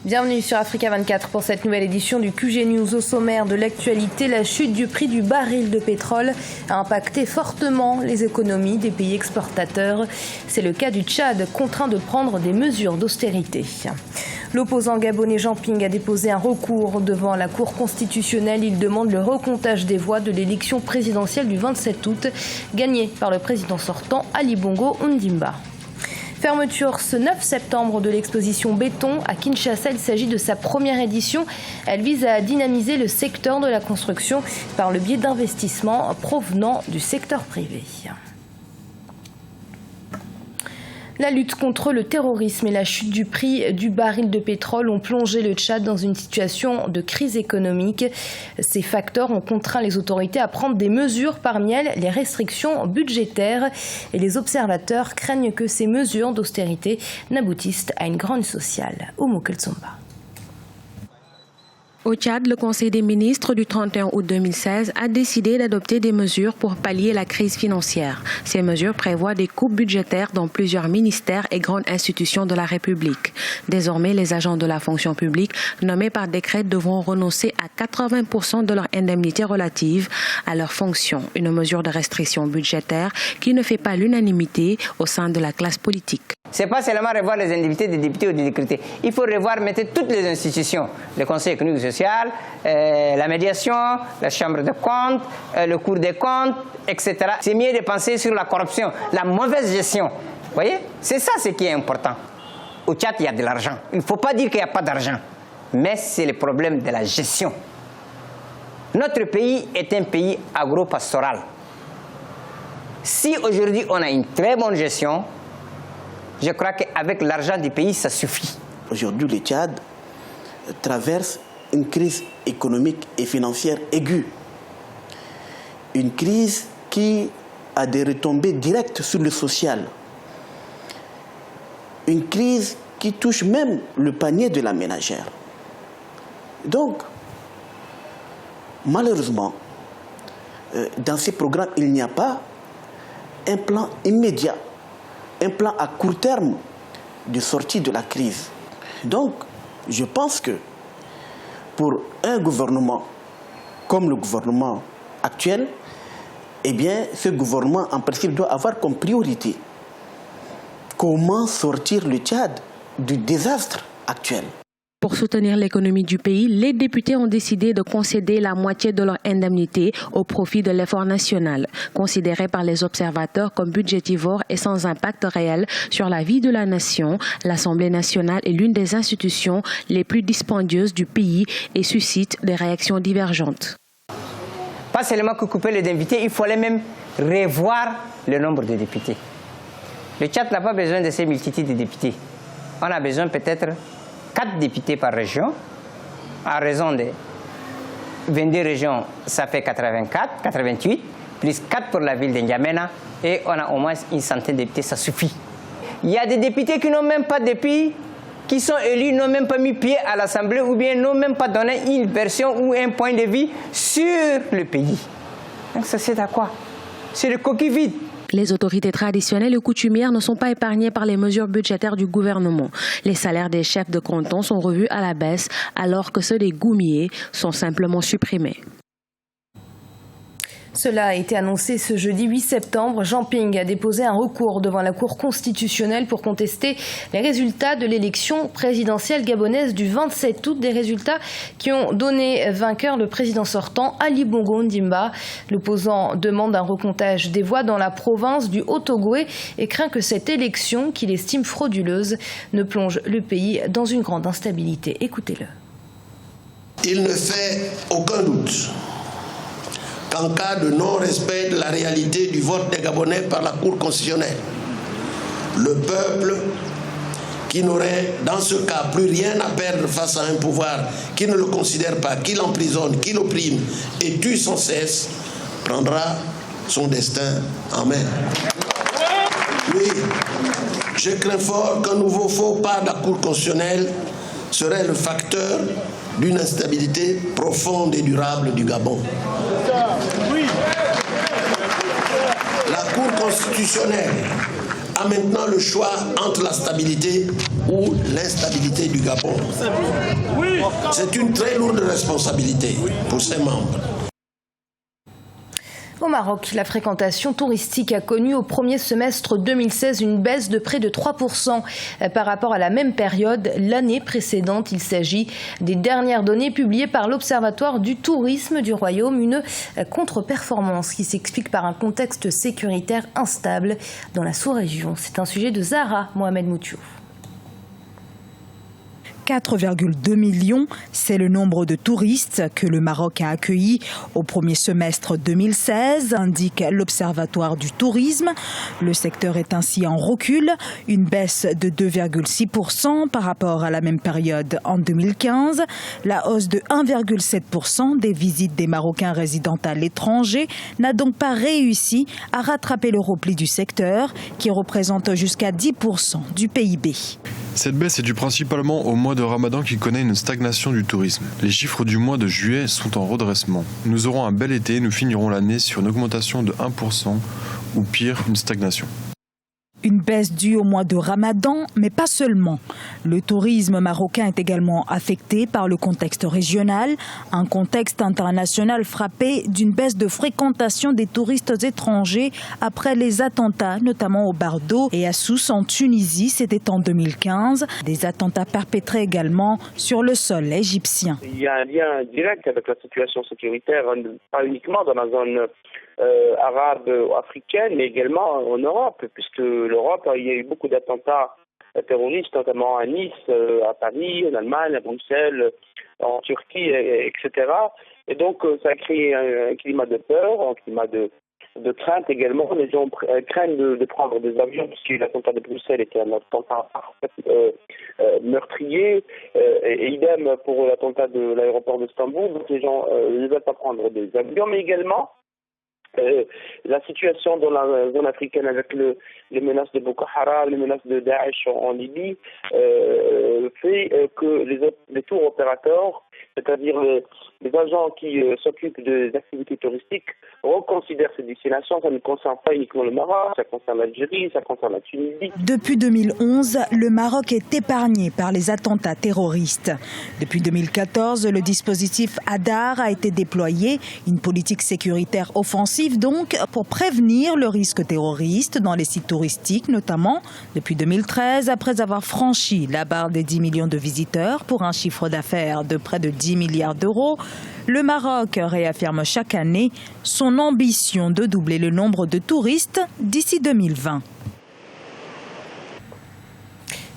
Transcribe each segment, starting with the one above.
Bienvenue sur Africa 24 pour cette nouvelle édition du QG News. Au sommaire de l'actualité, la chute du prix du baril de pétrole a impacté fortement les économies des pays exportateurs. C'est le cas du Tchad, contraint de prendre des mesures d'austérité. L'opposant gabonais Jean Ping a déposé un recours devant la Cour constitutionnelle. Il demande le recomptage des voix de l'élection présidentielle du 27 août, gagnée par le président sortant Ali Bongo Ondimba. Fermeture ce 9 septembre de l'exposition Béton à Kinshasa. Il s'agit de sa première édition. Elle vise à dynamiser le secteur de la construction par le biais d'investissements provenant du secteur privé. La lutte contre le terrorisme et la chute du prix du baril de pétrole ont plongé le Tchad dans une situation de crise économique. Ces facteurs ont contraint les autorités à prendre des mesures, parmi elles les restrictions budgétaires. Et les observateurs craignent que ces mesures d'austérité n'aboutissent à une grogne sociale. Oumou Keltsomba. Au Tchad, le Conseil des ministres du 31 août 2016 a décidé d'adopter des mesures pour pallier la crise financière. Ces mesures prévoient des coupes budgétaires dans plusieurs ministères et grandes institutions de la République. Désormais, les agents de la fonction publique nommés par décret devront renoncer à 80% de leur indemnité relative à leurs fonctions. Une mesure de restriction budgétaire qui ne fait pas l'unanimité au sein de la classe politique. Ce n'est pas seulement revoir les indemnités des députés ou des décrétés. Il faut revoir maintenant toutes les institutions. Le Conseil économique et social, la médiation, la Chambre des comptes, le Cour des comptes, etc. C'est mieux de penser sur la corruption, la mauvaise gestion. Vous voyez? C'est ça ce qui est important. Au Tchad, il y a de l'argent. Il ne faut pas dire qu'il n'y a pas d'argent. Mais c'est le problème de la gestion. Notre pays est un pays agro-pastoral. Si aujourd'hui on a une très bonne gestion, je crois qu'avec l'argent du pays, ça suffit. Aujourd'hui, le Tchad traverse une crise économique et financière aiguë. Une crise qui a des retombées directes sur le social. Une crise qui touche même le panier de la ménagère. Donc, malheureusement, dans ces programmes, il n'y a pas un plan immédiat, un plan à court terme de sortie de la crise. Donc, je pense que pour un gouvernement comme le gouvernement actuel, eh bien, ce gouvernement, en principe, doit avoir comme priorité comment sortir le Tchad du désastre actuel. Pour soutenir l'économie du pays, les députés ont décidé de concéder la moitié de leur indemnité au profit de l'effort national, considéré par les observateurs comme budgétivore et sans impact réel sur la vie de la nation. L'Assemblée nationale est l'une des institutions les plus dispendieuses du pays et suscite des réactions divergentes. Pas seulement que couper les députés, il fallait même revoir le nombre de députés. Le Tchad n'a pas besoin de ces multitudes de députés. On a besoin peut-être 4 députés par région, à raison de 22 régions, ça fait 84, 88, plus 4 pour la ville de N'Djamena, et on a au moins une centaine de députés, ça suffit. Il y a des députés qui n'ont même pas depuis, qui sont élus, n'ont même pas mis pied à l'Assemblée, ou bien n'ont même pas donné une version ou un point de vue sur le pays. Donc ça c'est à quoi? C'est le coquille vide. Les autorités traditionnelles et coutumières ne sont pas épargnées par les mesures budgétaires du gouvernement. Les salaires des chefs de canton sont revus à la baisse, alors que ceux des goumiers sont simplement supprimés. Cela a été annoncé ce jeudi 8 septembre. Jean Ping a déposé un recours devant la Cour constitutionnelle pour contester les résultats de l'élection présidentielle gabonaise du 27 août, des résultats qui ont donné vainqueur le président sortant Ali Bongo Ondimba. L'opposant demande un recomptage des voix dans la province du Haut-Ogooué et craint que cette élection, qu'il estime frauduleuse, ne plonge le pays dans une grande instabilité. Écoutez-le. Il ne fait aucun doute qu'en cas de non-respect de la réalité du vote des Gabonais par la Cour constitutionnelle, le peuple, qui n'aurait dans ce cas plus rien à perdre face à un pouvoir qui ne le considère pas, qui l'emprisonne, qui l'opprime et tue sans cesse, prendra son destin en main. Oui, je crains fort qu'un nouveau faux pas de la Cour constitutionnelle serait le facteur d'une instabilité profonde et durable du Gabon. La Cour constitutionnelle a maintenant le choix entre la stabilité ou l'instabilité du Gabon. C'est une très lourde responsabilité pour ses membres. Au Maroc, la fréquentation touristique a connu au premier semestre 2016 une baisse de près de 3% par rapport à la même période l'année précédente. Il s'agit des dernières données publiées par l'Observatoire du tourisme du Royaume, une contre-performance qui s'explique par un contexte sécuritaire instable dans la sous-région. C'est un sujet de Zahra Mohamed Moutiouf. 4,2 millions, c'est le nombre de touristes que le Maroc a accueillis au premier semestre 2016, indique l'Observatoire du tourisme. Le secteur est ainsi en recul, une baisse de 2,6% par rapport à la même période en 2015. La hausse de 1,7% des visites des Marocains résidant à l'étranger n'a donc pas réussi à rattraper le repli du secteur, qui représente jusqu'à 10% du PIB. Cette baisse est due principalement au mois de Ramadan qui connaît une stagnation du tourisme. Les chiffres du mois de juillet sont en redressement. Nous aurons un bel été et nous finirons l'année sur une augmentation de 1% ou pire, une stagnation. Une baisse due au mois de Ramadan, mais pas seulement. Le tourisme marocain est également affecté par le contexte régional, un contexte international frappé d'une baisse de fréquentation des touristes étrangers après les attentats, notamment au Bardo et à Sousse en Tunisie, c'était en 2015. Des attentats perpétrés également sur le sol égyptien. Il y a un lien direct avec la situation sécuritaire, pas uniquement dans la zone arabe ou africaine, mais également en Europe, puisque l'Europe, il y a eu beaucoup d'attentats terroristes, notamment à Nice, à Paris, en Allemagne, à Bruxelles, en Turquie, etc. Et donc, ça a créé un climat de peur, un climat de crainte également. Les gens craignent de prendre des avions, puisque l'attentat de Bruxelles était un attentat meurtrier, et idem pour l'attentat de l'aéroport d'Istanbul. Donc, les gens ne veulent pas prendre des avions, mais également la situation dans la zone africaine avec les menaces de Boko Haram, les menaces de Daesh en Libye, fait que les tours opérateurs, c'est-à-dire les agents qui s'occupent des activités touristiques, reconsidèrent ces destinations. Ça ne concerne pas uniquement le Maroc, ça concerne l'Algérie, ça concerne la Tunisie. Depuis 2011, le Maroc est épargné par les attentats terroristes. Depuis 2014, le dispositif Hadar a été déployé, une politique sécuritaire offensive donc, pour prévenir le risque terroriste dans les sites touristiques notamment. Depuis 2013, après avoir franchi la barre des 10 millions de visiteurs pour un chiffre d'affaires de près de 10 milliards d'euros, le Maroc réaffirme chaque année son ambition de doubler le nombre de touristes d'ici 2020.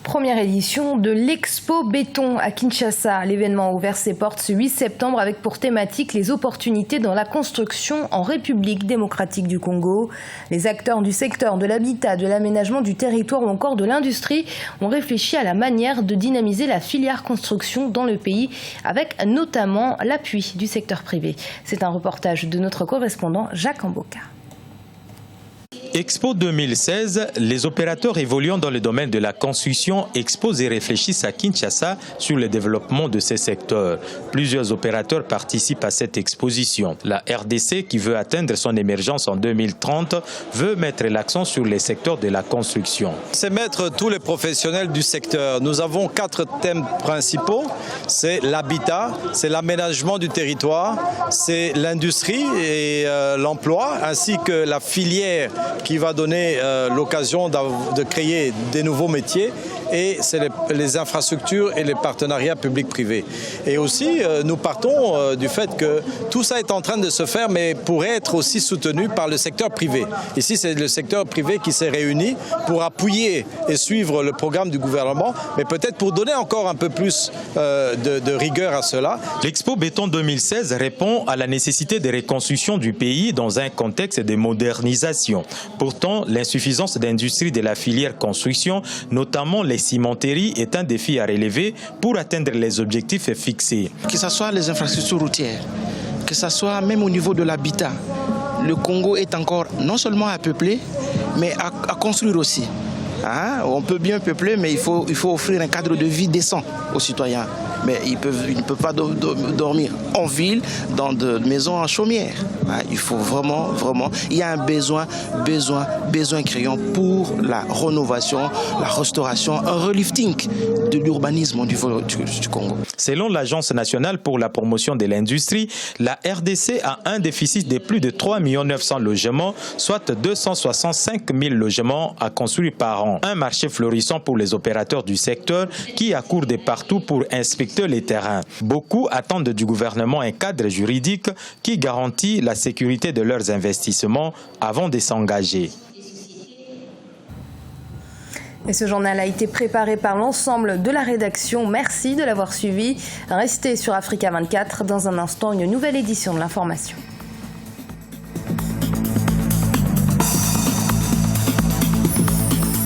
Première édition de l'Expo Béton à Kinshasa. L'événement a ouvert ses portes ce 8 septembre avec pour thématique les opportunités dans la construction en République démocratique du Congo. Les acteurs du secteur de l'habitat, de l'aménagement du territoire ou encore de l'industrie ont réfléchi à la manière de dynamiser la filière construction dans le pays avec notamment l'appui du secteur privé. C'est un reportage de notre correspondant Jacques Amboka. Expo 2016, les opérateurs évoluant dans le domaine de la construction exposent et réfléchissent à Kinshasa sur le développement de ces secteurs. Plusieurs opérateurs participent à cette exposition. La RDC, qui veut atteindre son émergence en 2030, veut mettre l'accent sur les secteurs de la construction. C'est mettre tous les professionnels du secteur. Nous avons 4 thèmes principaux. C'est l'habitat, c'est l'aménagement du territoire, c'est l'industrie et l'emploi, ainsi que la filière qui va donner l'occasion de créer des nouveaux métiers, et c'est les infrastructures et les partenariats publics-privés. Et aussi, nous partons du fait que tout ça est en train de se faire, mais pourrait être aussi soutenu par le secteur privé. Ici, c'est le secteur privé qui s'est réuni pour appuyer et suivre le programme du gouvernement, mais peut-être pour donner encore un peu plus de rigueur à cela. L'Expo Béton 2016 répond à la nécessité de reconstruction du pays dans un contexte de modernisation. Pourtant, l'insuffisance d'industrie de la filière construction, notamment les cimenteries, est un défi à relever pour atteindre les objectifs fixés. Que ce soit les infrastructures routières, que ce soit même au niveau de l'habitat, le Congo est encore non seulement à peupler, mais à construire aussi. On peut bien peupler, mais il faut offrir un cadre de vie décent aux citoyens. Mais ils ne peuvent pas dormir en ville, dans des maisons en chaumière. Il faut vraiment, il y a un besoin criant pour la rénovation, la restauration, un relifting de l'urbanisme au niveau du Congo. Selon l'Agence nationale pour la promotion de l'industrie, la RDC a un déficit de plus de 3 900 000 logements, soit 265 000 logements à construire par an. Un marché florissant pour les opérateurs du secteur qui accourent de partout pour inspecter les terrains. Beaucoup attendent du gouvernement un cadre juridique qui garantit la sécurité de leurs investissements avant de s'engager. Et ce journal a été préparé par l'ensemble de la rédaction. Merci de l'avoir suivi. Restez sur Africa 24. Dans un instant, une nouvelle édition de l'information.